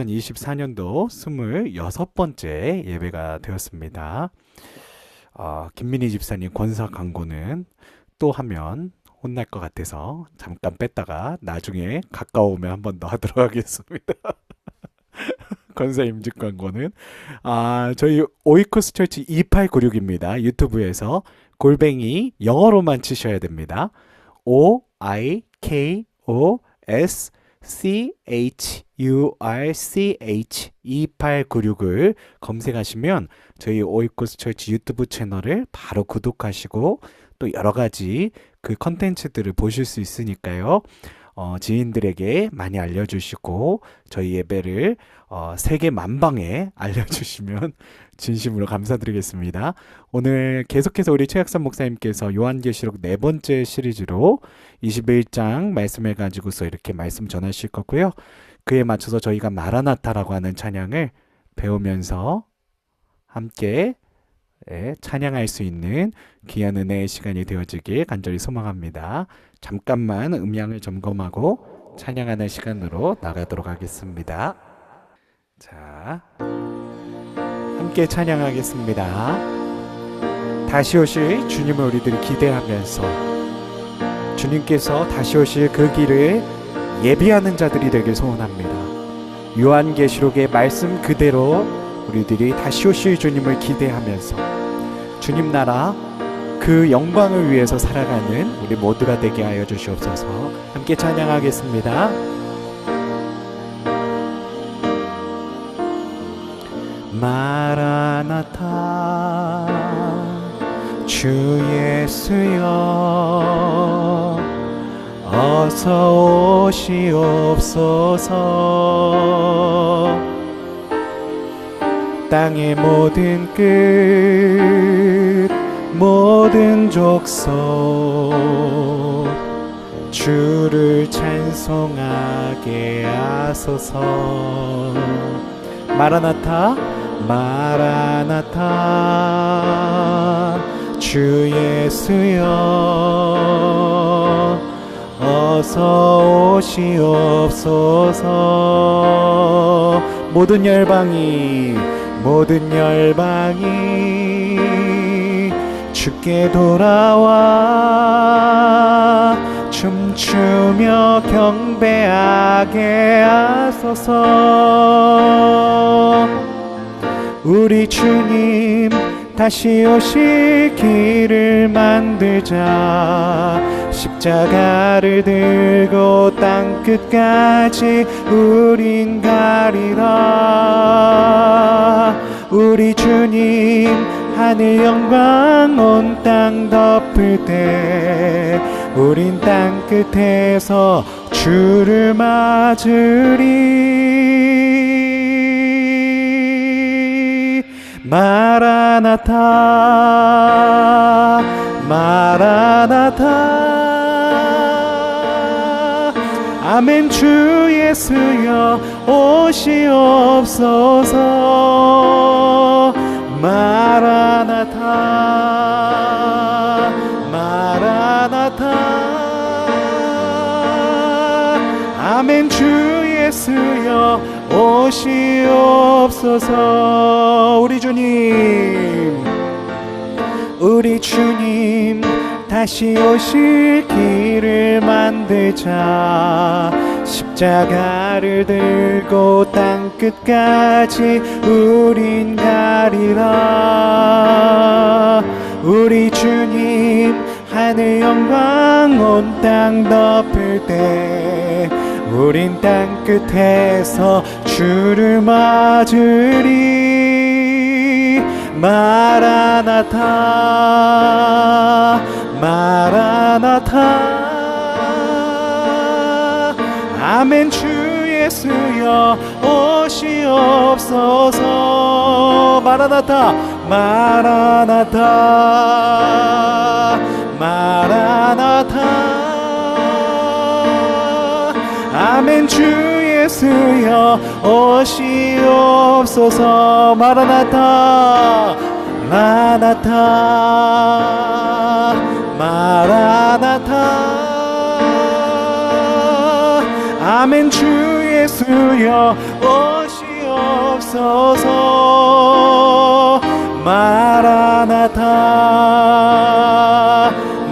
2024년도 26번째 예배가 되었습니다. 김민희 집사님 권사 광고는 또 하면 혼날 것 같아서 잠깐 뺐다가 나중에 가까우면 한 번 더 하도록 하겠습니다. 권사 임직 광고는 저희 오이코스 철치 2896입니다. 유튜브에서 골뱅이 영어로만 치셔야 됩니다. OIKOSCHURCH 2896을 검색하시면 저희 오이코스 철치 유튜브 채널을 바로 구독하시고 또 여러 가지 그 컨텐츠들을 보실 수 있으니까요. 지인들에게 많이 알려주시고 저희 예배를 세계 만방에 알려주시면 진심으로 감사드리겠습니다. 오늘 계속해서 우리 최학선 목사님께서 요한계시록 4번째 시리즈로 21장 말씀을 가지고서 이렇게 말씀 전하실 거고요. 그에 맞춰서 저희가 마라나타라고 하는 찬양을 배우면서 함께 찬양할 수 있는 귀한 은혜의 시간이 되어지길 간절히 소망합니다. 잠깐만 음향을 점검하고 찬양하는 시간으로 나가도록 하겠습니다. 자, 함께 찬양하겠습니다. 다시 오실 주님을 우리들이 기대하면서 주님께서 다시 오실 그 길을 예비하는 자들이 되길 소원합니다. 요한계시록의 말씀 그대로 우리들이 다시 오실 주님을 기대하면서 주님 나라 그 영광을 위해서 살아가는 우리 모두가 되게 하여 주시옵소서. 함께 찬양하겠습니다. 마라나타 주 예수여 어서 오시옵소서. 땅의 모든 끝 모든 족속 주를 찬송하게 하소서. 마라나타 마라나타 주 예수여 어서 오시옵소서. 모든 열방이 주께 돌아와 춤추며 경배하게 하소서. 우리 주님 다시 오실 길을 만들자. 십자가를 들고 땅끝까지 우린 가리라. 우리 주님 하늘 영광 온 땅 덮을 때 우린 땅끝에서 주를 맞으리. 마라나타 마라나타 아멘. 주 예수여 오시옵소서. 마라나타 마라나타 아멘. 주 예수여 오시옵소서. 우리 주님 다시 오실 길을 만들자. 십자가를 들고 땅끝까지 우린 가리라. 우리 주님 하늘 영광 온 땅 덮을 때 우린 땅끝에서 주를 맞으리. 마라나타 마라나타 아멘. 주 예수여 오시옵소서. 마라나타 마라나타 마라나타 아멘. 주 예수여 오시옵소서. 마라나타 마라나타 마라나타 아멘. 주 예수여 오시옵소서. 주시옵소서. 마라나타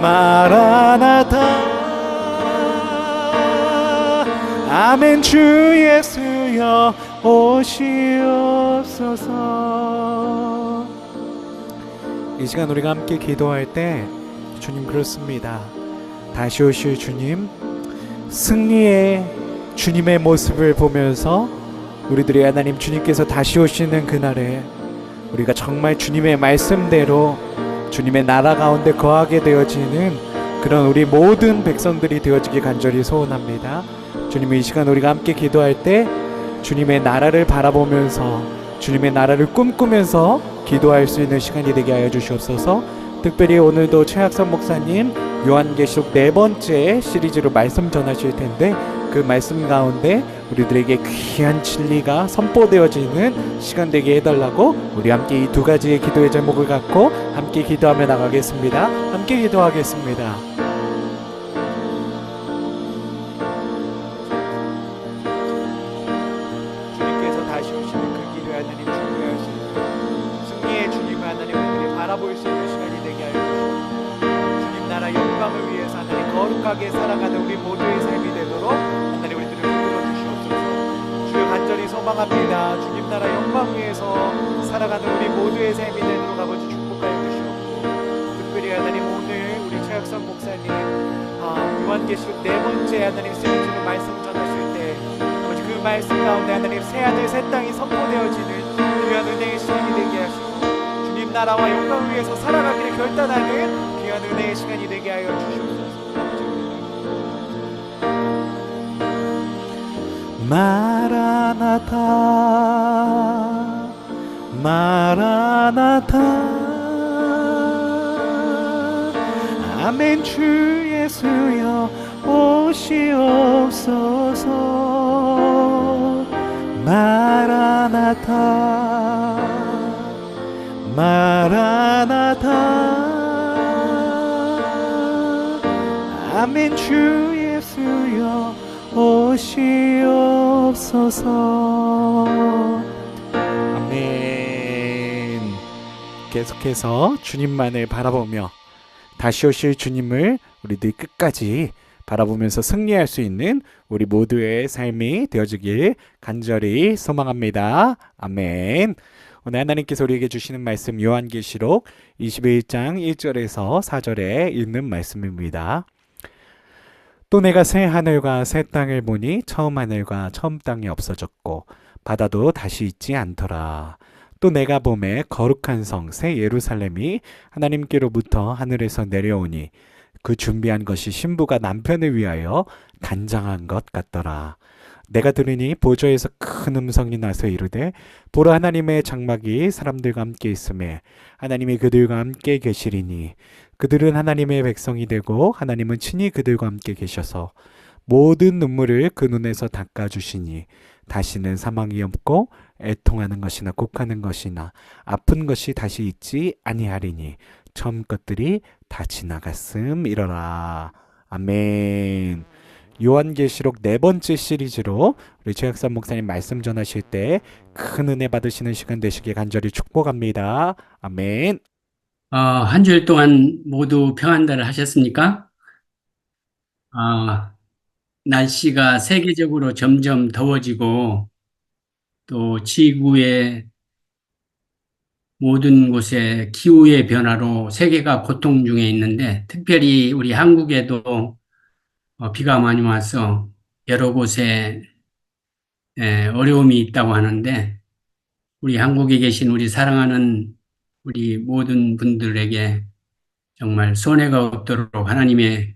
마라나타. 아멘. 주 예수여 오시옵소서. 이 시간 우리가 함께 기도할 때 주님 그렇습니다. 다시 오실 주님, 승리의 주님의 모습을 보면서 우리들이 하나님 주님께서 다시 오시는 그날에 우리가 정말 주님의 말씀대로 주님의 나라 가운데 거하게 되어지는 그런 우리 모든 백성들이 되어지기 간절히 소원합니다. 주님, 이 시간 우리가 함께 기도할 때 주님의 나라를 바라보면서 주님의 나라를 꿈꾸면서 기도할 수 있는 시간이 되게 하여 주시옵소서. 특별히 오늘도 최학선 목사님 요한계시록 4번째 시리즈로 말씀 전하실 텐데 그 말씀 가운데 우리들에게 귀한 진리가 선포되어지는 시간 되게 해달라고 우리 함께 이 두 가지의 기도의 제목을 갖고 함께 기도하며 나가겠습니다. 함께 기도하겠습니다. 주님께서 다시 오시는 그 길을 하나님 준비하시고 승리의 주님을 하나님 우리들이 바라볼 수 있는 시간이 되게 하여 주시옵소서. 주님 나라 영광을 위해서 하나님 거룩하게 살아가는 우리 모두의 삶이 되도록 하나님 우리들을 이끌어 주시옵소서. 주여 간절히 소망합니다. 주님 나라 영광 위해서 살아가는 우리 모두의 삶이 되도록 아버지 축복하여 주시옵고, 특별히 하나님 오늘 우리 최학선 목사님 요한계시록 4번째 하나님 시리즈로 말씀 전하실 때 아버지 그 말씀 가운데 하나님 새하늘 새 땅이 선포되어지는 귀한 은혜의 시간이 되게 하시고 주님 나라와 영광 위해서 살아가기를 결단하는 귀한 은혜의 시간이 되게 하여 주시옵소서. 마라나타 마라나타. 아멘. 주 예수여 오시옵소서. 마라나타 마라나타. 아멘. 주 예수여 오시옵소서. 아멘. 계속해서 주님만을 바라보며 다시 오실 주님을 우리들 끝까지 바라보면서 승리할 수 있는 우리 모두의 삶이 되어지길 간절히 소망합니다. 아멘. 오늘 하나님께서 우리에게 주시는 말씀 요한계시록 21장 1절에서 4절에 읽는 말씀입니다. 또 내가 새 하늘과 새 땅을 보니 처음 하늘과 처음 땅이 없어졌고 바다도 다시 있지 않더라. 또 내가 보매 거룩한 성 새 예루살렘이 하나님께로부터 하늘에서 내려오니 그 준비한 것이 신부가 남편을 위하여 단장한 것 같더라. 내가 들으니 보좌에서 큰 음성이 나서 이르되 보라 하나님의 장막이 사람들과 함께 있음에 하나님이 그들과 함께 계시리니 그들은 하나님의 백성이 되고 하나님은 친히 그들과 함께 계셔서 모든 눈물을 그 눈에서 닦아주시니 다시는 사망이 없고 애통하는 것이나 곡하는 것이나 아픈 것이 다시 있지 아니하리니 처음 것들이 다 지나갔음이러라. 아멘. 요한계시록 4번째 시리즈로 우리 최학선 목사님 말씀 전하실 때 큰 은혜 받으시는 시간 되시길 간절히 축복합니다. 아멘. 한 주일 동안 모두 평안들을 하셨습니까? 날씨가 세계적으로 점점 더워지고 또 지구의 모든 곳에 기후의 변화로 세계가 고통 중에 있는데 특별히 우리 한국에도 비가 많이 와서 여러 곳에 어려움이 있다고 하는데 우리 한국에 계신 우리 사랑하는 우리 모든 분들에게 정말 손해가 없도록 하나님의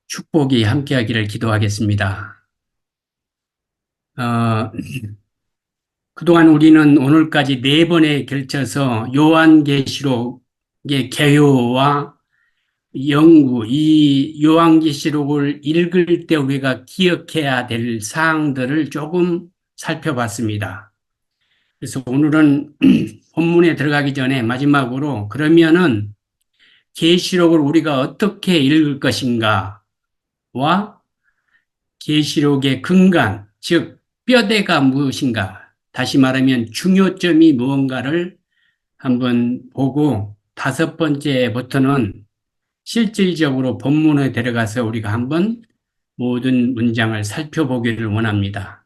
축복이 함께하기를 기도하겠습니다. 그동안 우리는 오늘까지 4번에 걸쳐서 요한계시록의 개요와 연구, 이 요한계시록을 읽을 때 우리가 기억해야 될 사항들을 조금 살펴봤습니다. 그래서 오늘은 본문에 들어가기 전에 마지막으로 그러면은 계시록을 우리가 어떻게 읽을 것인가와 계시록의 근간, 즉 뼈대가 무엇인가, 다시 말하면 중요점이 무언가를 한번 보고 다섯 번째부터는 실질적으로 본문에 들어가서 우리가 한번 모든 문장을 살펴보기를 원합니다.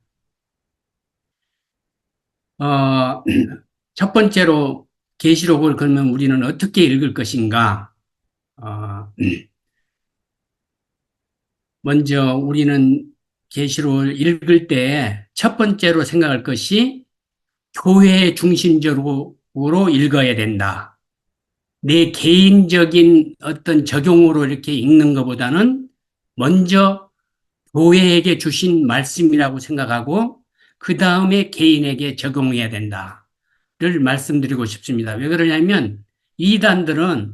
어, 첫 번째로 계시록을 그러면 우리는 어떻게 읽을 것인가? 어, 먼저 우리는 계시록을 읽을 때 첫 번째로 생각할 것이 교회 중심적으로 읽어야 된다. 내 개인적인 어떤 적용으로 이렇게 읽는 것보다는 먼저 교회에게 주신 말씀이라고 생각하고 그 다음에 개인에게 적용해야 된다를 말씀드리고 싶습니다. 왜 그러냐면 이단들은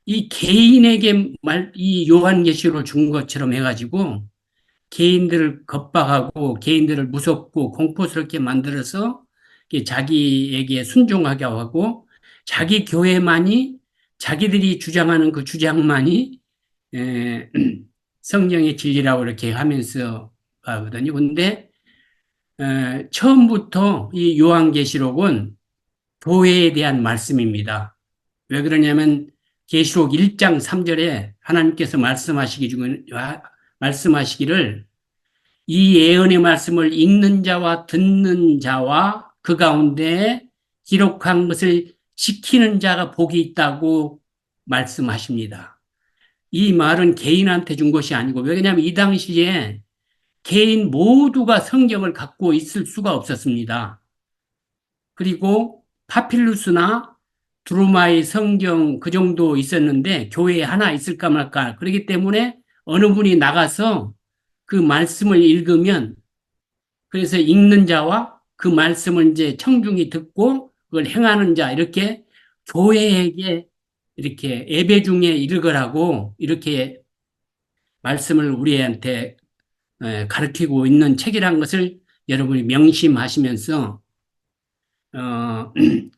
이 개인에게 이 요한계시로 준 것처럼 해가지고 개인들을 겁박하고 개인들을 무섭고 공포스럽게 만들어서 자기에게 순종하게 하고 자기 교회만이 자기들이 주장하는 그 주장만이 에, 성경의 진리라고 이렇게 하면서 하거든요. 근데 처음부터 이 요한계시록은 교회에 대한 말씀입니다. 왜 그러냐면 계시록 1장 3절에 하나님께서 말씀하시기를 이 예언의 말씀을 읽는 자와 듣는 자와 그 가운데 기록한 것을 지키는 자가 복이 있다고 말씀하십니다. 이 말은 개인한테 준 것이 아니고 왜냐하면 이 당시에 개인 모두가 성경을 갖고 있을 수가 없었습니다. 그리고 파필루스나 두루마의 성경 그 정도 있었는데 교회에 하나 있을까 말까. 그렇기 때문에 어느 분이 나가서 그 말씀을 읽으면 그래서 읽는 자와 그 말씀을 이제 청중이 듣고 그걸 행하는 자 이렇게 교회에게 이렇게 예배 중에 읽으라고 이렇게 말씀을 우리한테 가르치고 있는 책이라는 것을 여러분이 명심하시면서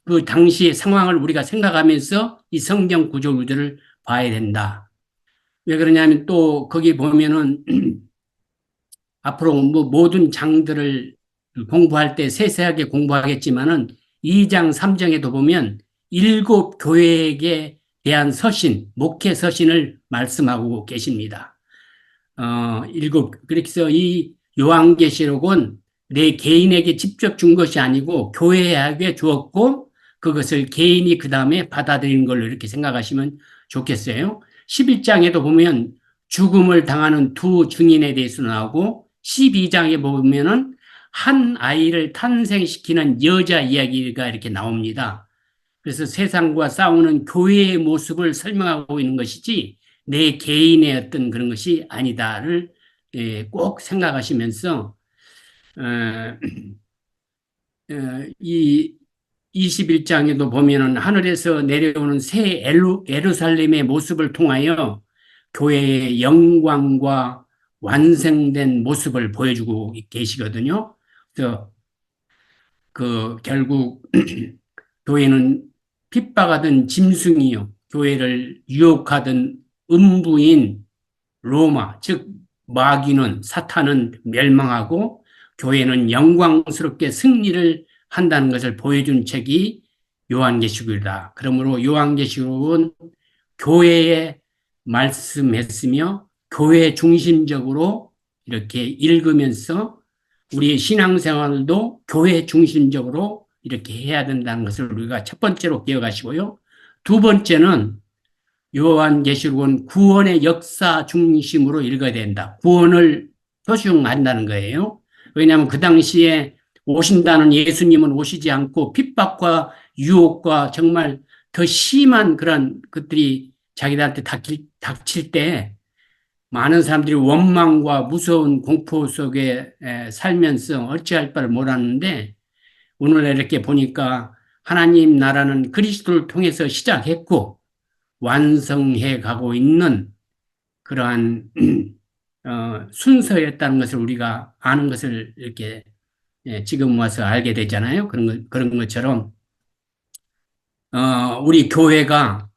그 당시의 상황을 우리가 생각하면서 이 성경 구조들을 봐야 된다. 왜 그러냐면 또 거기 보면은 앞으로 뭐 모든 장들을 공부할 때 세세하게 공부하겠지만은 2장 3장에도 보면 일곱 교회에게 대한 서신, 목회 서신을 말씀하고 계십니다. 그래서 이 요한계시록은 내 개인에게 직접 준 것이 아니고 교회에게 주었고 그것을 개인이 그 다음에 받아들이는 걸로 이렇게 생각하시면 좋겠어요. 11장에도 보면 죽음을 당하는 두 증인에 대해서 나오고 12장에 보면은 한 아이를 탄생시키는 여자 이야기가 이렇게 나옵니다. 그래서 세상과 싸우는 교회의 모습을 설명하고 있는 것이지 내 개인의 어떤 그런 것이 아니다를 꼭 생각하시면서 이 21장에도 보면은 하늘에서 내려오는 새 예루살렘의 모습을 통하여 교회의 영광과 완성된 모습을 보여주고 계시거든요. 그래서 그 결국 교회는 핍박하던 짐승이요, 교회를 유혹하던 음부인 로마, 즉 마귀는 사탄은 멸망하고 교회는 영광스럽게 승리를 한다는 것을 보여준 책이 요한계시록이다. 그러므로 요한계시록은 교회에 말씀했으며 교회 중심적으로 이렇게 읽으면서 우리의 신앙생활도 교회 중심적으로 이렇게 해야 된다는 것을 우리가 첫 번째로 기억하시고요. 두 번째는 요한계시록은 구원의 역사 중심으로 읽어야 된다. 구원을 표시한다는 거예요. 왜냐하면 그 당시에 오신다는 예수님은 오시지 않고 핍박과 유혹과 정말 더 심한 그런 것들이 자기들한테 닥칠 때 많은 사람들이 원망과 무서운 공포 속에 살면서 어찌할 바를 몰랐는데 오늘 이렇게 보니까 하나님 나라는 그리스도를 통해서 시작했고 완성해 가고 있는 그러한 순서였다는 것을 우리가 아는 것을 이렇게 지금 와서 알게 되잖아요. 그런 것처럼 우리 교회가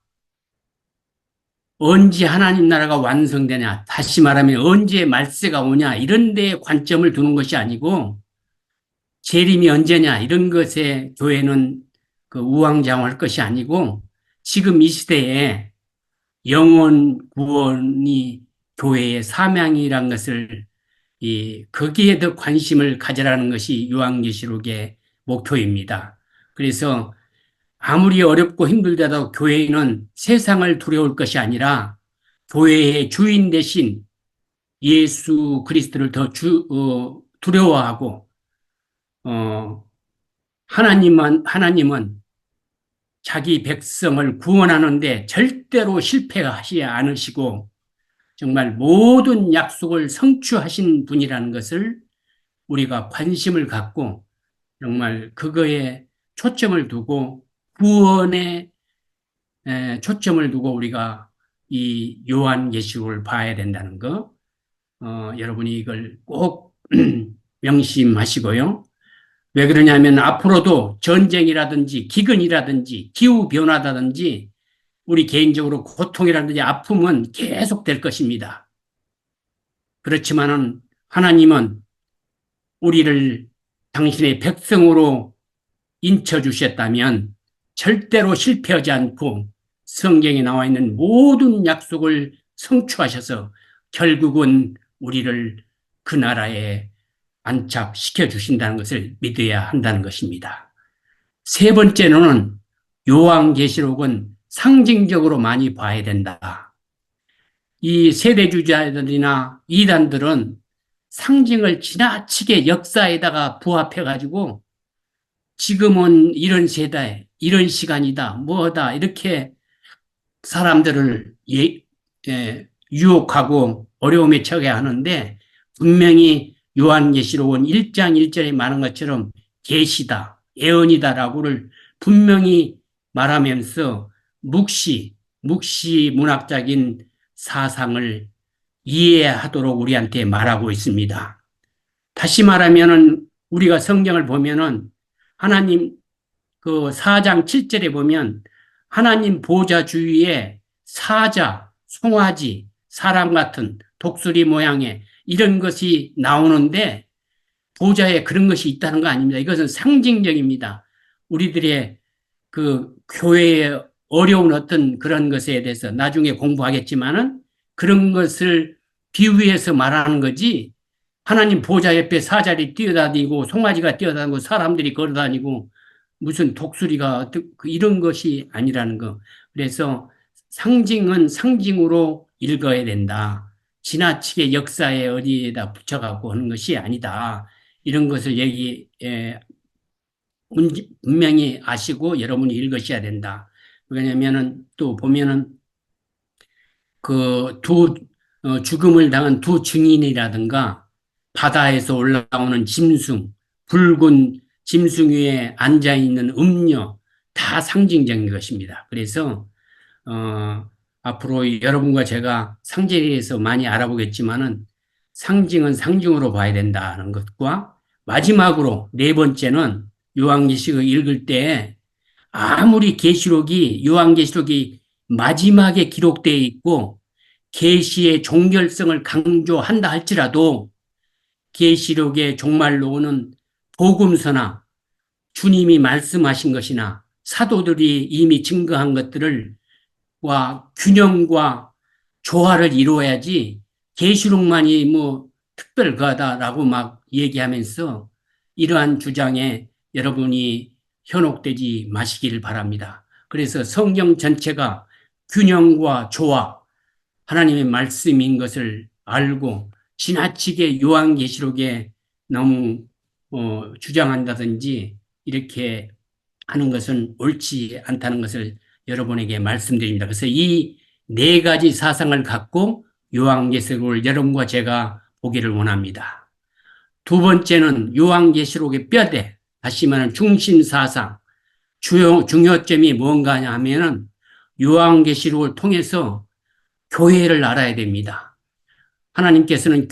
언제 하나님 나라가 완성되냐, 다시 말하면 언제 말세가 오냐 이런 데에 관점을 두는 것이 아니고 재림이 언제냐 이런 것에 교회는 그 우왕좌왕할 것이 아니고 지금 이 시대에 영혼 구원이 교회의 사명이란 것을 거기에 더 관심을 가져라는 것이 요한계시록의 목표입니다. 그래서 아무리 어렵고 힘들다도 교회는 세상을 두려울 것이 아니라 교회의 주인 대신 예수 그리스도를 더 두려워하고 하나님은 자기 백성을 구원하는데 절대로 실패하지 않으시고 정말 모든 약속을 성취하신 분이라는 것을 우리가 관심을 갖고 정말 그거에 초점을 두고 구원에 초점을 두고 우리가 이 요한계시록을 봐야 된다는 거, 여러분이 이걸 꼭 명심하시고요. 왜 그러냐면 앞으로도 전쟁이라든지 기근이라든지 기후변화라든지 우리 개인적으로 고통이라든지 아픔은 계속될 것입니다. 그렇지만은 하나님은 우리를 당신의 백성으로 인쳐주셨다면 절대로 실패하지 않고 성경에 나와 있는 모든 약속을 성취하셔서 결국은 우리를 그 나라에 안착시켜 주신다는 것을 믿어야 한다는 것입니다. 세 번째로는 요한계시록은 상징적으로 많이 봐야 된다. 이 세대주자들이나 이단들은 상징을 지나치게 역사에다가 부합해가지고 지금은 이런 세대, 이런 시간이다, 뭐다, 이렇게 사람들을 유혹하고 어려움에 처하게 하는데 분명히 요한계시록은 1장 1절에 말한 것처럼 계시다, 예언이다라고를 분명히 말하면서 묵시 문학적인 사상을 이해하도록 우리한테 말하고 있습니다. 다시 말하면은 우리가 성경을 보면은 하나님 그 4장 7절에 보면 하나님 보좌 주위에 사자, 송아지, 사람 같은 독수리 모양의 이런 것이 나오는데 보좌에 그런 것이 있다는 거 아닙니다. 이것은 상징적입니다. 우리들의 그 교회의 어려운 어떤 그런 것에 대해서 나중에 공부하겠지만은 그런 것을 비유해서 말하는 거지 하나님 보좌 옆에 사자리 뛰어다니고 송아지가 뛰어다니고 사람들이 걸어다니고 무슨 독수리가 이런 것이 아니라는 거. 그래서 상징은 상징으로 읽어야 된다. 지나치게 역사에 어디에다 붙여갖고 하는 것이 아니다. 이런 것을 분명히 아시고 여러분이 읽으셔야 된다. 왜냐면은 또 보면은 죽음을 당한 두 증인이라든가 바다에서 올라오는 짐승, 붉은 짐승 위에 앉아있는 음녀, 다 상징적인 것입니다. 그래서, 앞으로 여러분과 제가 상징에 대해서 많이 알아보겠지만은 상징은 상징으로 봐야 된다는 것과 마지막으로 네 번째는 요한계시록 읽을 때 아무리 요한계시록이 마지막에 기록되어 있고 계시의 종결성을 강조한다 할지라도 계시록의 종말로 오는 복음서나 주님이 말씀하신 것이나 사도들이 이미 증거한 것들을 균형과 조화를 이루어야지 계시록만이 뭐 특별하다라고 막 얘기하면서 이러한 주장에 여러분이 현혹되지 마시기를 바랍니다. 그래서 성경 전체가 균형과 조화, 하나님의 말씀인 것을 알고 지나치게 요한계시록에 너무 주장한다든지 이렇게 하는 것은 옳지 않다는 것을 여러분에게 말씀드립니다. 그래서 이 네 가지 사상을 갖고 요한계시록을 여러분과 제가 보기를 원합니다. 두 번째는 요한계시록의 뼈대, 다시 말하면 중심 사상, 중요점이 뭔가 하면은 요한계시록을 통해서 교회를 알아야 됩니다. 하나님께서는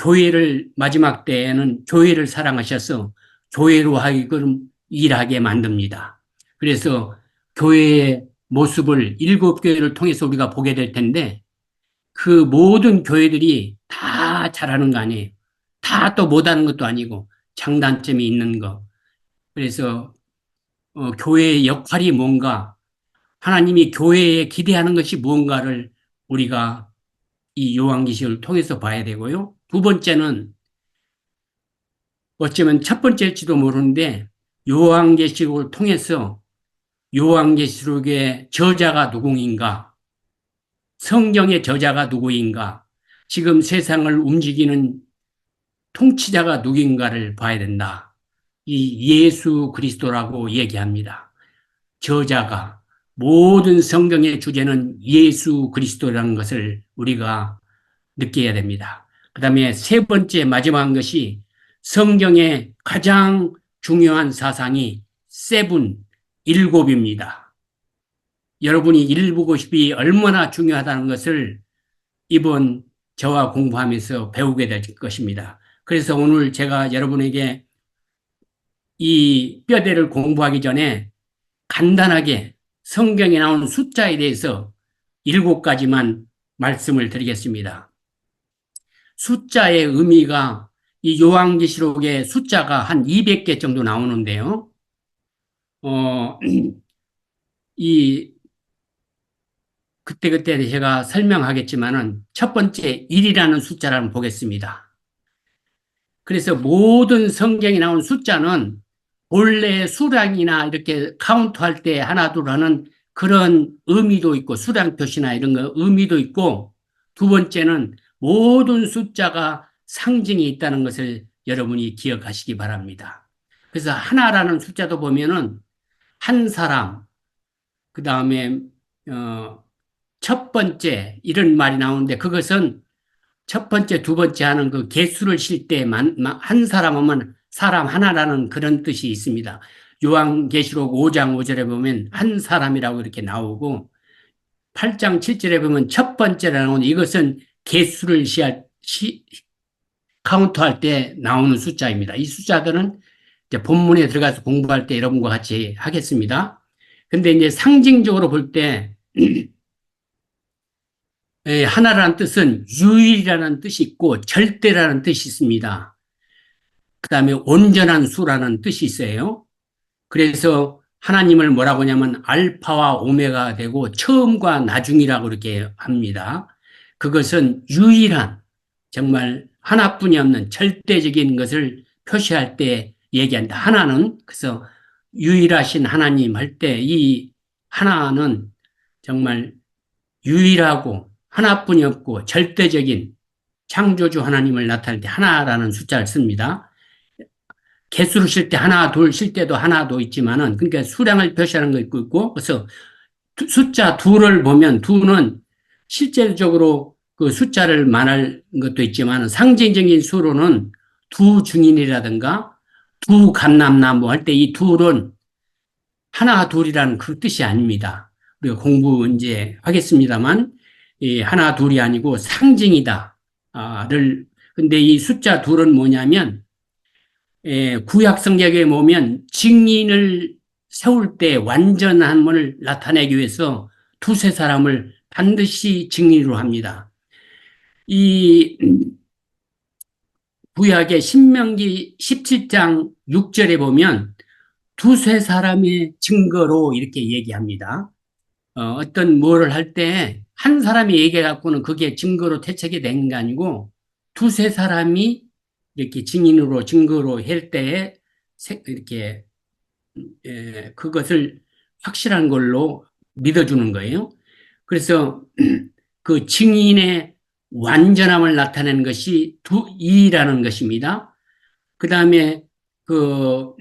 마지막 때에는 교회를 사랑하셔서 교회로 하여금 일하게 만듭니다. 그래서 교회의 모습을 7교회를 통해서 우리가 보게 될 텐데 그 모든 교회들이 다 잘하는 거 아니에요. 다 또 못하는 것도 아니고 장단점이 있는 거. 그래서 교회의 역할이 뭔가, 하나님이 교회에 기대하는 것이 무언가를 우리가 이 요한계시록을 통해서 봐야 되고요. 두 번째는 어쩌면 첫 번째일지도 모르는데 요한계시록을 통해서 요한계시록의 저자가 누구인가, 성경의 저자가 누구인가, 지금 세상을 움직이는 통치자가 누구인가를 봐야 된다. 이 예수 그리스도라고 얘기합니다. 저자가, 모든 성경의 주제는 예수 그리스도라는 것을 우리가 느껴야 됩니다. 그 다음에 세 번째 마지막 것이 성경의 가장 중요한 사상이 세븐, 일곱입니다. 여러분이 일곱이 얼마나 중요하다는 것을 이번 저와 공부하면서 배우게 될 것입니다. 그래서 오늘 제가 여러분에게 이 뼈대를 공부하기 전에 간단하게 성경에 나오는 숫자에 대해서 7가지만 말씀을 드리겠습니다. 숫자의 의미가 이 요한계시록의 숫자가 한 200개 정도 나오는데요. 이 그때그때 제가 설명하겠지만은 첫 번째 1이라는 숫자를 한번 보겠습니다. 그래서 모든 성경에 나온 숫자는 본래 수량이나 이렇게 카운트할 때 하나 둘 하는 그런 의미도 있고 수량 표시나 이런 거 의미도 있고, 두 번째는 모든 숫자가 상징이 있다는 것을 여러분이 기억하시기 바랍니다. 그래서 하나라는 숫자도 보면은 한 사람, 그 다음에 첫 번째 이런 말이 나오는데, 그것은 첫 번째, 두 번째 하는 그 개수를 실 때만 한 사람 하면 사람 하나라는 그런 뜻이 있습니다. 요한계시록 5장 5절에 보면 한 사람이라고 이렇게 나오고, 8장 7절에 보면 첫 번째라 나오는, 이것은 개수를 카운트할 때 나오는 숫자입니다. 이 숫자들은 이제 본문에 들어가서 공부할 때 여러분과 같이 하겠습니다. 근데 이제 상징적으로 볼 때, 하나라는 뜻은 유일이라는 뜻이 있고 절대라는 뜻이 있습니다. 그 다음에 온전한 수라는 뜻이 있어요. 그래서 하나님을 뭐라고 하냐면 알파와 오메가가 되고 처음과 나중이라고 이렇게 합니다. 그것은 유일한, 정말 하나뿐이 없는 절대적인 것을 표시할 때 얘기한다. 하나는, 그래서 유일하신 하나님 할 때 이 하나는 정말 유일하고 하나뿐이 없고 절대적인 창조주 하나님을 나타낼 때 하나라는 숫자를 씁니다. 개수를 실 때 하나, 둘 실 때도 하나도 있지만은, 그러니까 수량을 표시하는 거 있고, 그래서 숫자 2를 보면, 2는 실제적으로 그 숫자를 말할 것도 있지만 상징적인 수로는 두 증인이라든가 두 감람나무 할 때 이 둘은 하나, 둘이라는 그 뜻이 아닙니다. 우리가 공부 이제 하겠습니다만, 이 하나, 둘이 아니고 상징이다. 근데 이 숫자 2은 뭐냐면, 구약 성경에 보면 증인을 세울 때 완전함을 나타내기 위해서 두세 사람을 반드시 증인으로 합니다. 이 구약의 신명기 17장 6절에 보면 두세 사람의 증거로 이렇게 얘기합니다. 어떤 뭐를 할 때 한 사람이 얘기해갖고는 그게 증거로 퇴책이 된 게 아니고 두세 사람이 이렇게 증인으로 증거로 할 때에 이렇게 그것을 확실한 걸로 믿어주는 거예요. 그래서 그 증인의 완전함을 나타내는 것이 이라는 것입니다. 그 다음에 그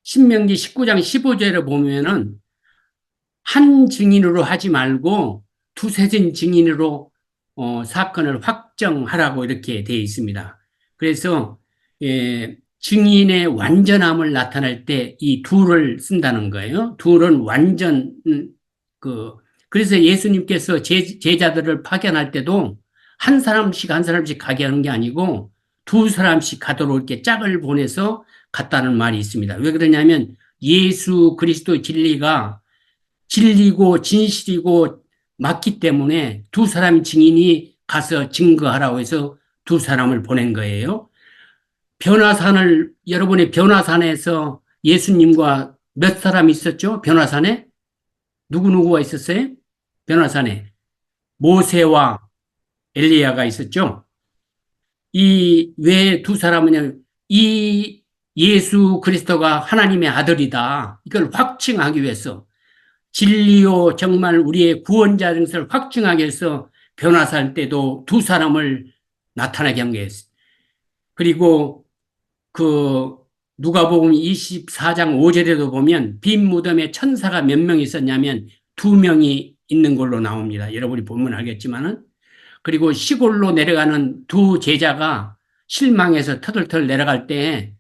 신명기 19장 15절에 보면은 한 증인으로 하지 말고 두세 증인으로 사건을 확정하라고 이렇게 되어 있습니다. 그래서 증인의 완전함을 나타낼 때 이 둘을 쓴다는 거예요. 둘은 완전 그래서 예수님께서 제자들을 파견할 때도 한 사람씩 한 사람씩 가게 하는 게 아니고 두 사람씩 가도록 이렇게 짝을 보내서 갔다는 말이 있습니다. 왜 그러냐면 예수 그리스도 진리가 진리고 진실이고 맞기 때문에 두 사람 증인이 가서 증거하라고 해서 두 사람을 보낸 거예요. 변화산을, 여러분이 변화산에서 예수님과 몇 사람 있었죠? 변화산에? 누구누구가 있었어요? 변화산에. 모세와 엘리야가 있었죠? 이 왜 두 사람은 이 예수 그리스도가 하나님의 아들이다. 이걸 확증하기 위해서 진리요 정말 우리의 구원자인 것을 확증하기 위해서 변화살 때도 두 사람을 나타나게 한 거였어요. 그리고 그 누가복음 24장 5절에도 보면 빈 무덤에 천사가 몇 명 있었냐면 두 명이 있는 걸로 나옵니다. 여러분이 보면 알겠지만은. 그리고 시골로 내려가는 두 제자가 실망해서 터덜터덜 내려갈 때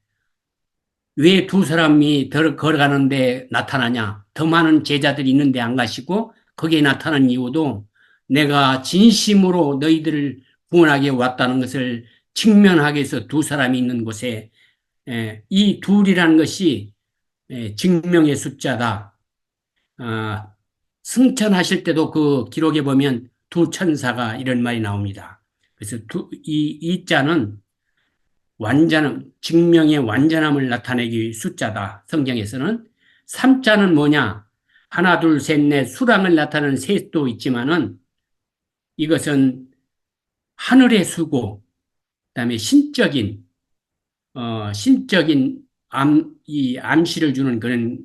왜 두 사람이 걸어가는데 나타나냐? 더 많은 제자들이 있는데 안 가시고 거기에 나타난 이유도 내가 진심으로 너희들을 구원하게 왔다는 것을 직면하기 위해서 두 사람이 있는 곳에 이 둘이라는 것이 증명의 숫자다. 아, 승천하실 때도 그 기록에 보면 두 천사가 이런 말이 나옵니다. 그래서 이 자는 증명의 완전함을 나타내기 위해 숫자다. 성경에서는. 삼자는 뭐냐? 하나, 둘, 셋, 넷, 수량을 나타내는 셋도 있지만은 이것은 하늘의 수고, 그다음에 신적인 이 암시를 주는 그런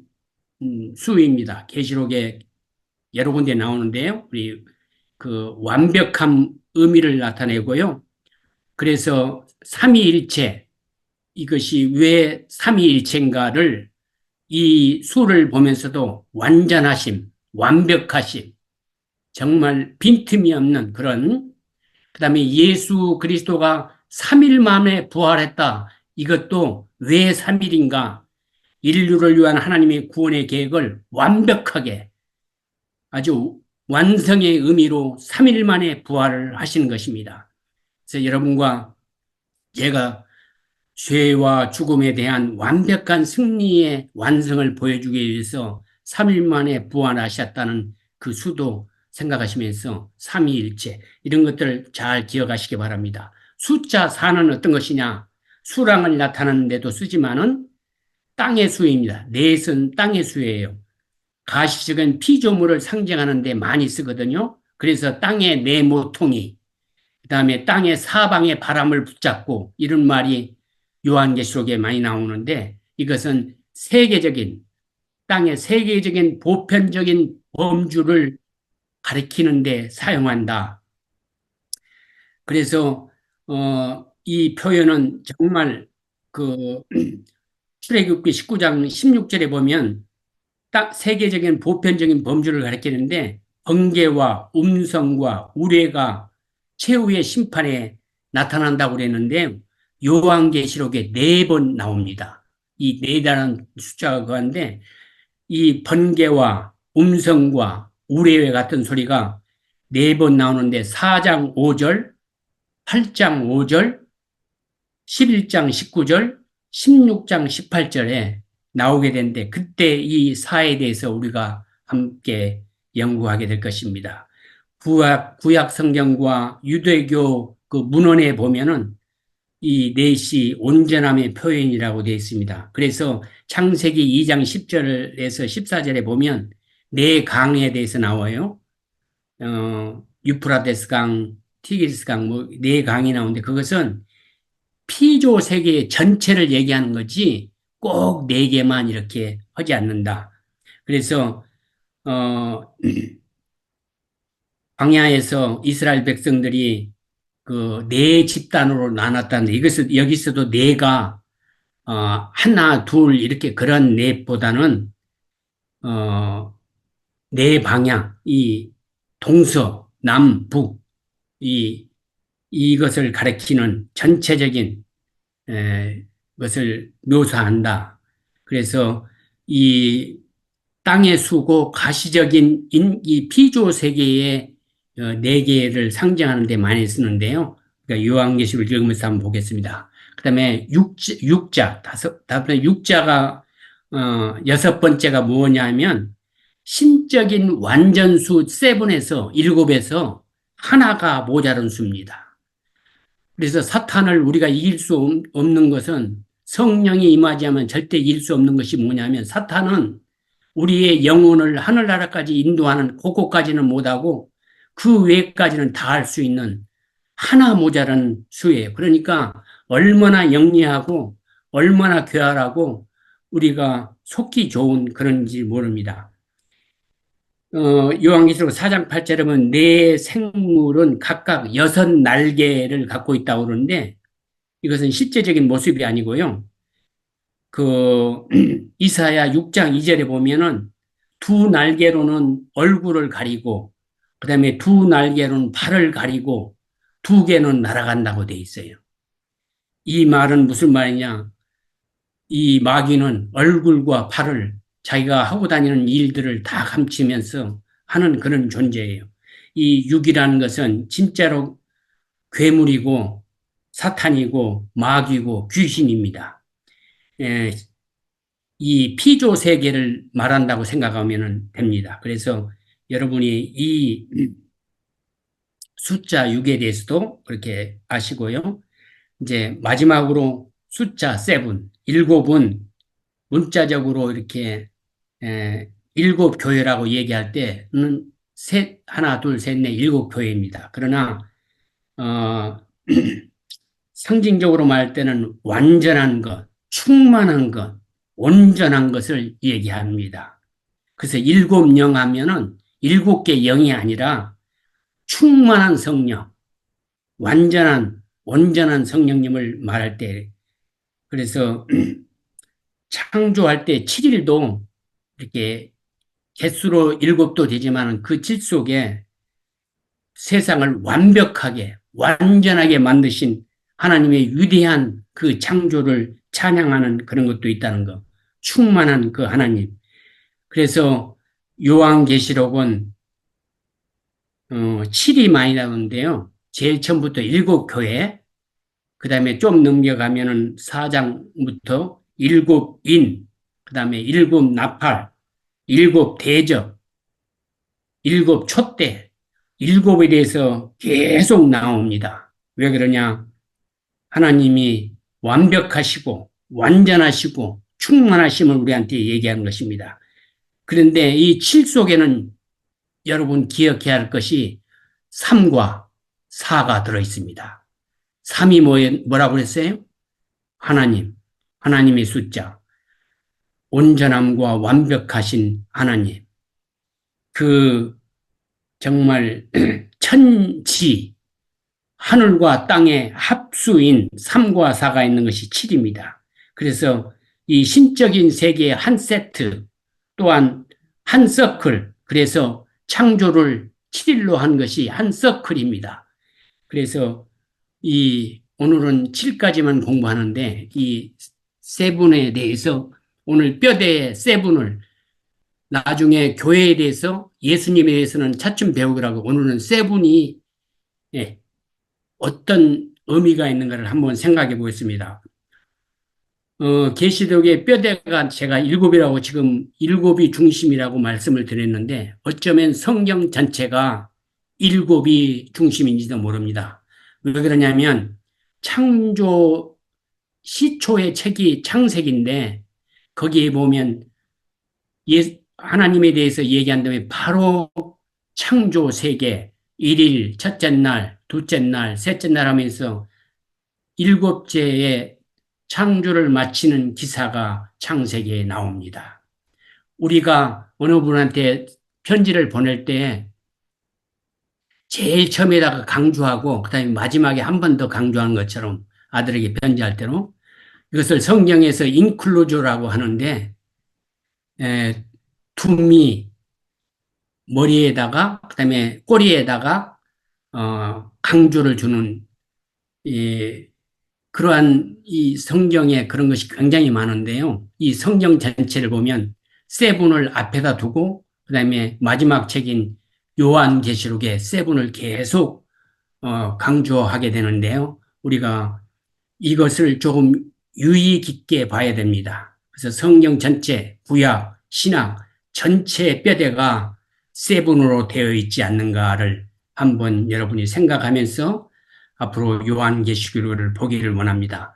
수입니다. 계시록에 여러 군데 나오는데요. 우리 그 완벽한 의미를 나타내고요. 그래서 삼위일체, 이것이 왜 삼위일체인가를 이 수를 보면서도 완전하심, 완벽하심, 정말 빈틈이 없는 그런, 그 다음에 예수 그리스도가 3일 만에 부활했다. 이것도 왜 3일인가? 인류를 위한 하나님의 구원의 계획을 완벽하게 아주 완성의 의미로 3일 만에 부활을 하시는 것입니다. 그래서 여러분과 제가 죄와 죽음에 대한 완벽한 승리의 완성을 보여주기 위해서 3일 만에 부활하셨다는 그 수도 생각하시면서 삼위일체 이런 것들을 잘 기억하시기 바랍니다. 숫자 4는 어떤 것이냐? 수량을 나타내는 데도 쓰지만은 땅의 수입니다. 넷은 땅의 수예요. 가시적인 피조물을 상징하는 데 많이 쓰거든요. 그래서 땅의 네 모퉁이, 그다음에 땅의 사방의 바람을 붙잡고 이런 말이 요한계시록에 많이 나오는데 이것은 땅의 세계적인 보편적인 범주를 가리키는 데 사용한다. 그래서 이 표현은 정말 그 출애굽기 19장 16절에 보면 딱 세계적인 보편적인 범주를 가리키는데 번개와 음성과 우레가 최후의 심판에 나타난다고 그랬는데 요한계시록에 4번 나옵니다. 이 4라는 숫자가 그건데 이 번개와 음성과 우레와 같은 소리가 4번 나오는데 4장 5절, 8장 5절, 11장 19절, 16장 18절에 나오게 되는데 그때 이 사에 대해서 우리가 함께 연구하게 될 것입니다. 구약 성경과 유대교 그 문헌에 보면은 이 넷이 온전함의 표현이라고 되어 있습니다. 그래서 창세기 2장 10절에서 14절에 보면 네 강에 대해서 나와요. 유프라테스 강, 티그리스 강, 뭐 네 강이 나오는데 그것은 피조 세계 전체를 얘기하는 거지 꼭 네 개만 이렇게 하지 않는다. 그래서 광야에서 이스라엘 백성들이 그 네 집단으로 나눴다는데 이것은 여기서도 네가 하나, 둘 이렇게 그런 넷보다는 네 방향, 이 동서, 남, 북 이것을 가리키는 전체적인 것을 묘사한다. 그래서 이 땅의 수고 가시적인 이 피조 세계의 네 개를 상징하는 데 많이 쓰는데요. 그러니까 요한계시록을 읽으면서 한번 보겠습니다. 그다음에 육자가 여섯 번째가 뭐냐면 신적인 완전수 세븐에서 일곱에서 하나가 모자른 수입니다. 그래서 사탄을 우리가 이길 수 없는 것은 성령이 임하지 않으면 절대 이길 수 없는 것이 뭐냐면 사탄은 우리의 영혼을 하늘나라까지 인도하는 그거까지는 못하고 그 외까지는 다 할 수 있는 하나 모자란 수예요. 그러니까 얼마나 영리하고 얼마나 교활하고 우리가 속기 좋은 그런지 모릅니다. 요한계시록 4장 8절에 보면 네 생물은 각각 6날개를 갖고 있다고 그러는데 이것은 실제적인 모습이 아니고요. 그 이사야 6장 2절에 보면은 두 날개로는 얼굴을 가리고 그다음에 두 날개로는 발을 가리고 두 개는 날아간다고 돼 있어요. 이 말은 무슨 말이냐? 이 마귀는 얼굴과 팔을 자기가 하고 다니는 일들을 다 감추면서 하는 그런 존재예요. 이 육이라는 것은 진짜로 괴물이고 사탄이고 마귀고 귀신입니다. 예, 이 피조 세계를 말한다고 생각하면 됩니다. 그래서 여러분이 이 숫자 6에 대해서도 그렇게 아시고요. 이제 마지막으로 숫자 7, 일곱은 문자적으로 이렇게 일곱 교회라고 얘기할 때는 하나, 둘, 셋, 넷, 일곱 교회입니다. 그러나 어, 상징적으로 말할 때는 완전한 것, 충만한 것, 온전한 것을 얘기합니다. 그래서 일곱 영 하면은 일곱 개 영이 아니라 충만한 성령, 완전한, 온전한 성령님을 말할 때, 그래서 창조할 때 7일도 이렇게 개수로 일곱도 되지만 그 질 속에 세상을 완벽하게, 완전하게 만드신 하나님의 위대한 그 창조를 찬양하는 그런 것도 있다는 거. 충만한 그 하나님. 그래서 요한계시록은 7이 많이 나오는데요. 제일 처음부터 일곱 교회, 그 다음에 좀 넘겨가면은 4장부터 일곱 인, 그 다음에 일곱 나팔, 일곱 대접, 일곱 촛대, 일곱에 대해서 계속 나옵니다. 왜 그러냐? 하나님이 완벽하시고 완전하시고 충만하심을 우리한테 얘기하는 것입니다. 그런데 이 7 속에는 여러분 기억해야 할 것이 3과 4가 들어있습니다. 3이 뭐라고 그랬어요? 하나님, 하나님의 숫자, 온전함과 완벽하신 하나님, 그 정말 천지, 하늘과 땅의 합수인 3과 4가 있는 것이 7입니다. 그래서 이 신적인 세계의 한 세트, 또한 한 서클, 그래서 창조를 7일로 한 것이 한 서클입니다. 그래서 오늘은 7까지만 공부하는데 이 세븐에 대해서 오늘 뼈대의 세븐을 나중에 교회에 대해서 예수님에 대해서는 차츰 배우더라고. 오늘은 세븐이 어떤 의미가 있는가를 한번 생각해 보겠습니다. 계시록의 뼈대가 제가 일곱이라고 지금 일곱이 중심이라고 말씀을 드렸는데 어쩌면 성경 전체가 일곱이 중심인지도 모릅니다. 왜 그러냐면 창조 시초의 책이 창세기인데 거기에 보면 하나님에 대해서 얘기한다면 바로 창조 세계 1일 첫째 날, 둘째 날, 셋째 날 하면서 일곱째의 창조를 마치는 기사가 창세기에 나옵니다. 우리가 어느 분한테 편지를 보낼 때 제일 처음에다가 강조하고 그다음에 마지막에 한 번 더 강조하는 것처럼 아들에게 편지할 때로 이것을 성경에서 인클루저라고 하는데 둠이 머리에다가 그다음에 꼬리에다가 강조를 주는 그러한 이 성경에 그런 것이 굉장히 많은데요. 이 성경 전체를 보면 세븐을 앞에다 두고 그다음에 마지막 책인 요한계시록에 세븐을 계속 강조하게 되는데요. 우리가 이것을 조금 유의 깊게 봐야 됩니다. 그래서 성경 전체, 구약, 신약 전체 뼈대가 세븐으로 되어 있지 않는가를 한번 여러분이 생각하면서 앞으로 요한계시록을 보기를 원합니다.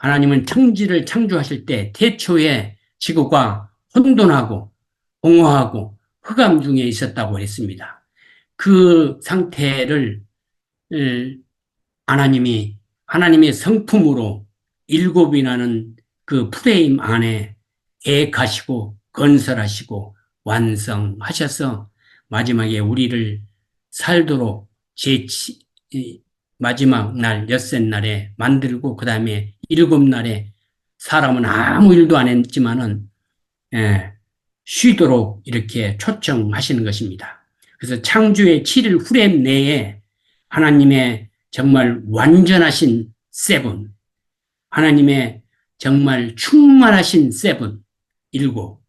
하나님은 천지를 창조하실 때 태초에 지구가 혼돈하고 공허하고 흑암 중에 있었다고 했습니다. 그 상태를 하나님이 하나님의 성품으로 일곱이라는 그 프레임 안에 계획하시고 건설하시고 완성하셔서 마지막에 우리를 살도록 마지막 날 엿새 날에 만들고 그 다음에 일곱 날에 사람은 아무 일도 안 했지만은 예, 쉬도록 이렇게 초청하시는 것입니다. 그래서 창조의 7일 프레임 내에 하나님의 정말 완전하신 세븐, 하나님의 정말 충만하신 세븐, 일곱,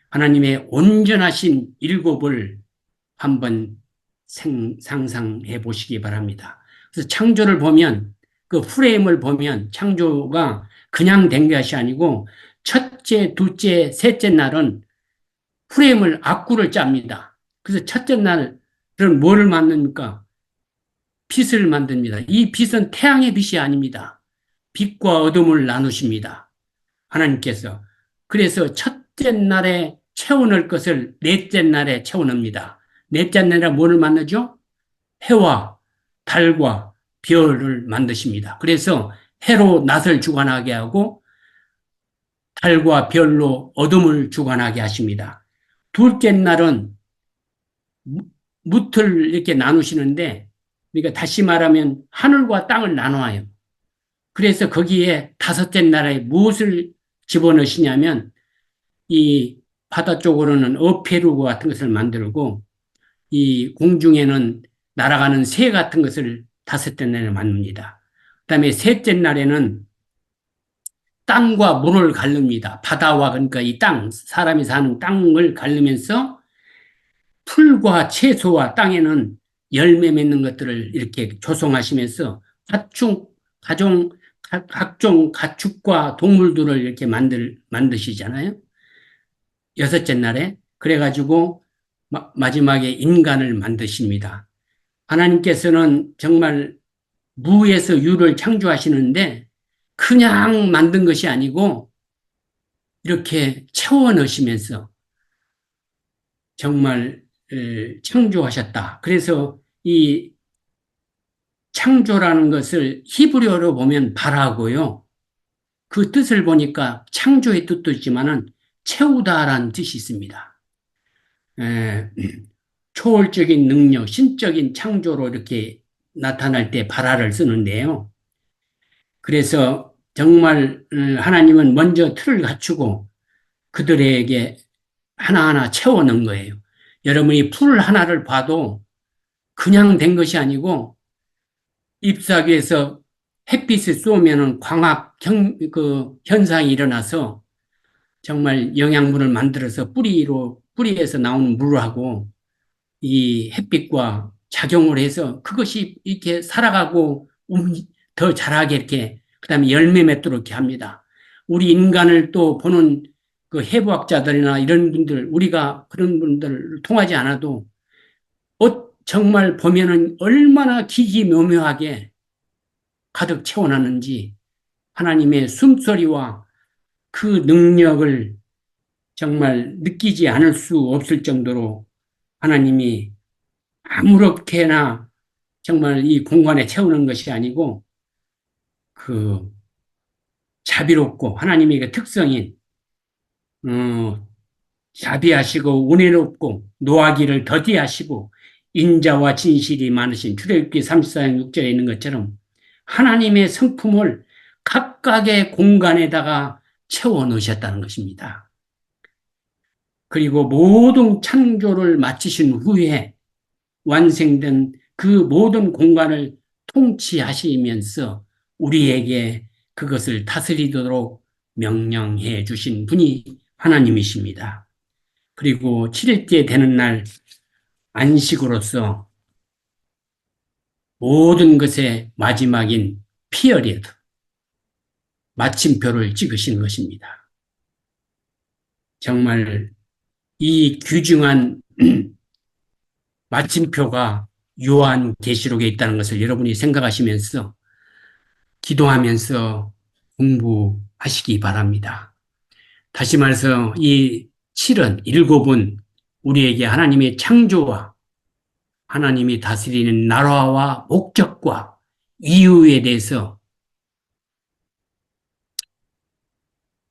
하나님의 온전하신 일곱을 한번 상상해 보시기 바랍니다. 그래서 창조를 보면 그 프레임을 보면 창조가 그냥 된 것이 아니고 첫째, 둘째, 셋째 날은 프레임을 악구를 짭니다. 그래서 첫째 날은 뭐를 만듭니까? 빛을 만듭니다. 이 빛은 태양의 빛이 아닙니다. 빛과 어둠을 나누십니다. 하나님께서. 그래서 첫째 날에 채워넣을 것을 넷째 날에 채워넣습니다. 넷째 날에 뭐를 만들죠? 해와 달과 별을 만드십니다. 그래서 해로 낮을 주관하게 하고 달과 별로 어둠을 주관하게 하십니다. 둘째 날은 무틀 이렇게 나누시는데, 그러니까 다시 말하면 하늘과 땅을 나눠요. 그래서 거기에 다섯째 날에 무엇을 집어넣으시냐면, 이 바다 쪽으로는 어패류고 같은 것을 만들고, 이 공중에는 날아가는 새 같은 것을 다섯째 날에 만듭니다. 그 다음에 셋째 날에는 땅과 물을 가릅니다. 바다와 그러니까 이 땅, 사람이 사는 땅을 가르면서 풀과 채소와 땅에는 열매 맺는 것들을 이렇게 조성하시면서 각종 가축과 동물들을 이렇게 만드시잖아요. 여섯째 날에. 그래가지고 마지막에 인간을 만드십니다. 하나님께서는 정말 무에서 유를 창조하시는데 그냥 만든 것이 아니고 이렇게 채워 넣으시면서 정말 창조하셨다. 그래서 이 창조라는 것을 히브리어로 보면 바라고요. 그 뜻을 보니까 창조의 뜻도 있지만은 채우다라는 뜻이 있습니다. 초월적인 능력, 신적인 창조로 이렇게 나타날 때 바라를 쓰는데요. 그래서 정말 하나님은 먼저 틀을 갖추고 그들에게 하나하나 채워 넣은 거예요. 여러분이 풀 하나를 봐도 그냥 된 것이 아니고 잎사귀에서 햇빛을 쏘면은 현상이 일어나서 정말 영양분을 만들어서 뿌리에서 나오는 물하고 이 햇빛과 작용을 해서 그것이 이렇게 살아가고 더 자라게 이렇게 그다음에 열매 맺도록 이렇게 합니다. 우리 인간을 또 보는 그 해부학자들이나 이런 분들, 우리가 그런 분들을 통하지 않아도 정말 보면은 얼마나 기기묘묘하게 가득 채워놨는지 하나님의 숨소리와 그 능력을 정말 느끼지 않을 수 없을 정도로 하나님이 아무렇게나 정말 이 공간에 채우는 것이 아니고 그 자비롭고 하나님의 그 특성인 자비하시고 은혜롭고 노하기를 더디하시고 인자와 진실이 많으신 출애굽기 34장 6절에 있는 것처럼 하나님의 성품을 각각의 공간에다가 채워 넣으셨다는 것입니다. 그리고 모든 창조를 마치신 후에 완성된 그 모든 공간을 통치하시면서 우리에게 그것을 다스리도록 명령해 주신 분이 하나님이십니다. 그리고 7일째 되는 날 안식으로서 모든 것의 마지막인 피어리드, 마침표를 찍으신 것입니다. 정말 이 귀중한 마침표가 요한계시록에 있다는 것을 여러분이 생각하시면서 기도하면서 공부하시기 바랍니다. 다시 말해서 이 7은, 7은 우리에게 하나님의 창조와 하나님이 다스리는 나라와 목적과 이유에 대해서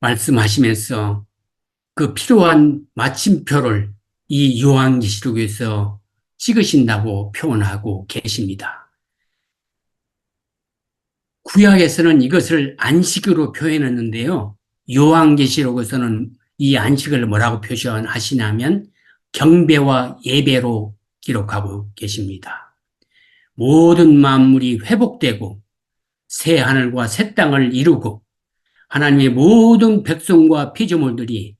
말씀하시면서 그 필요한 마침표를 이 요한계시록에서 찍으신다고 표현하고 계십니다. 구약에서는 이것을 안식으로 표현했는데요. 요한계시록에서는 이 안식을 뭐라고 표현하시냐면 경배와 예배로 기록하고 계십니다. 모든 만물이 회복되고 새 하늘과 새 땅을 이루고 하나님의 모든 백성과 피조물들이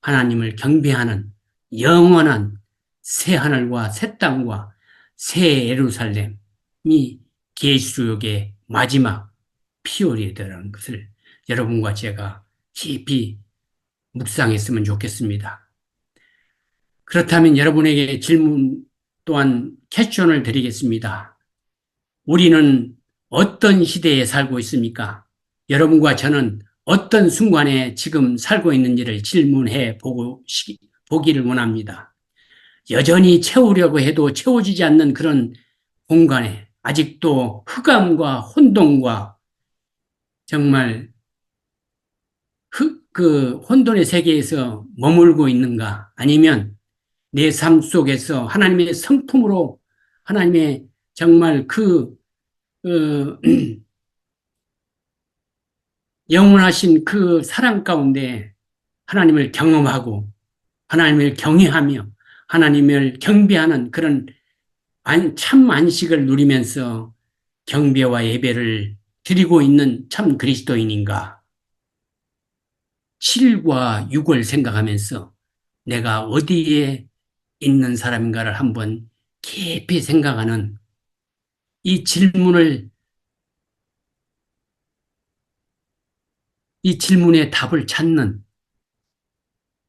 하나님을 경배하는 영원한 새 하늘과 새 땅과 새 예루살렘이 계시록의 마지막 피요리드라는 것을 여러분과 제가 깊이 묵상했으면 좋겠습니다. 그렇다면 여러분에게 질문 또한 퀘스천을 드리겠습니다. 우리는 어떤 시대에 살고 있습니까? 여러분과 저는 어떤 순간에 지금 살고 있는지를 질문해 보기를 원합니다. 여전히 채우려고 해도 채워지지 않는 그런 공간에 아직도 흑암과 혼돈과 정말 그 혼돈의 세계에서 머물고 있는가? 아니면 내 삶 속에서 하나님의 성품으로 하나님의 정말 영원하신 그 사랑 가운데 하나님을 경험하고 하나님을 경외하며 하나님을 경배하는 그런 참 안식을 누리면서 경배와 예배를 드리고 있는 참 그리스도인인가? 7과 6을 생각하면서 내가 어디에 있는 사람인가를 한번 깊이 생각하는 이 질문의 답을 찾는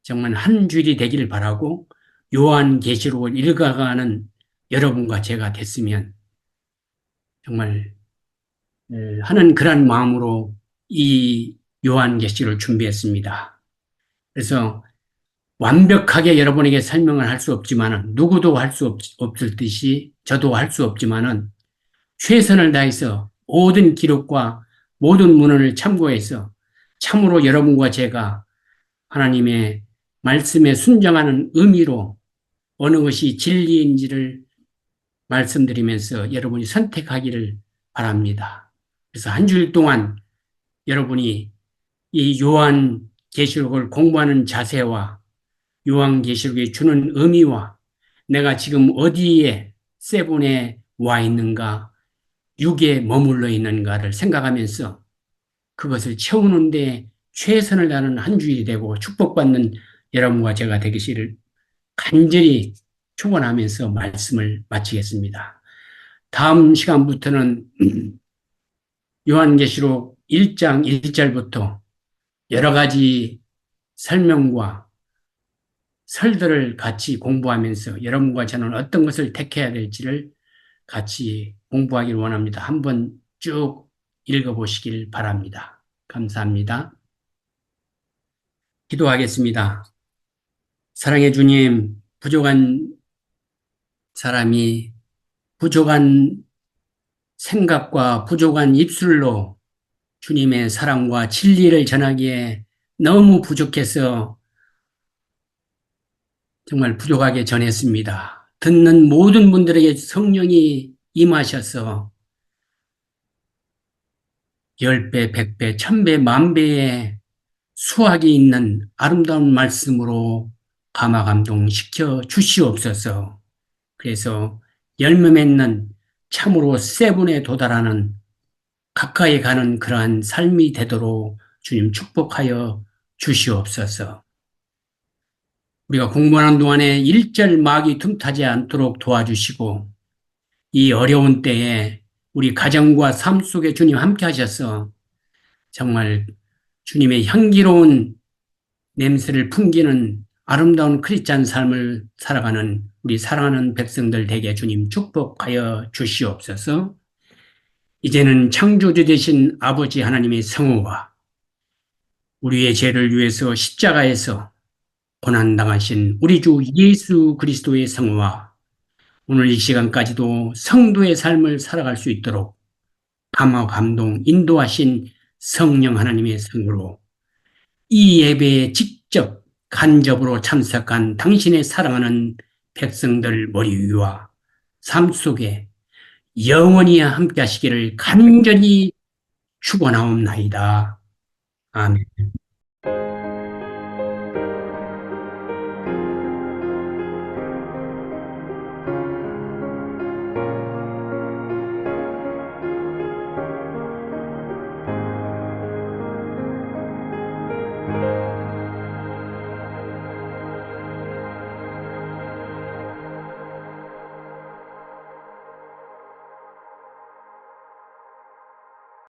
정말 한 주일이 되기를 바라고 요한계시록을 읽어가는 여러분과 제가 됐으면 정말 하는 그런 마음으로 이 요한계시록을 준비했습니다. 그래서 완벽하게 여러분에게 설명을 할 수 없지만 누구도 할 수 없을 듯이 저도 할 수 없지만 최선을 다해서 모든 기록과 모든 문헌을 참고해서 참으로 여러분과 제가 하나님의 말씀에 순종하는 의미로 어느 것이 진리인지를 말씀드리면서 여러분이 선택하기를 바랍니다. 그래서 한 주일 동안 여러분이 이 요한계시록을 공부하는 자세와 요한계시록이 주는 의미와 내가 지금 어디에 세븐에 와 있는가, 육에 머물러 있는가를 생각하면서 그것을 채우는데 최선을 다하는 한 주일이 되고 축복받는 여러분과 제가 되기를 간절히 축원하면서 말씀을 마치겠습니다. 다음 시간부터는 요한계시록 1장 1절부터 여러 가지 설명과 설들을 같이 공부하면서 여러분과 저는 어떤 것을 택해야 될지를 같이 공부하기를 원합니다. 한번 쭉 읽어보시길 바랍니다. 감사합니다. 기도하겠습니다. 사랑해 주님, 부족한 사람이 부족한 생각과 부족한 입술로 주님의 사랑과 진리를 전하기에 너무 부족해서 정말 부족하게 전했습니다. 듣는 모든 분들에게 성령이 임하셔서 10배, 100배, 1000배, 만배의 수확이 있는 아름다운 말씀으로 감화감동시켜 주시옵소서. 그래서 열매 맺는 참으로 세븐에 도달하는 가까이 가는 그러한 삶이 되도록 주님 축복하여 주시옵소서. 우리가 공부하는 동안에 일절 막이 틈타지 않도록 도와주시고 이 어려운 때에 우리 가정과 삶 속에 주님 함께 하셔서 정말 주님의 향기로운 냄새를 풍기는 아름다운 크리스찬 삶을 살아가는 우리 사랑하는 백성들 되게 주님 축복하여 주시옵소서. 이제는 창조주 되신 아버지 하나님의 성호와 우리의 죄를 위해서 십자가에서 고난당하신 우리 주 예수 그리스도의 성화와 오늘 이 시간까지도 성도의 삶을 살아갈 수 있도록 감화 감동 인도하신 성령 하나님의 성으로 이 예배에 직접 간접으로 참석한 당신의 사랑하는 백성들 머리 위와 삶 속에 영원히 함께 하시기를 간절히 축원하옵나이다. 아멘.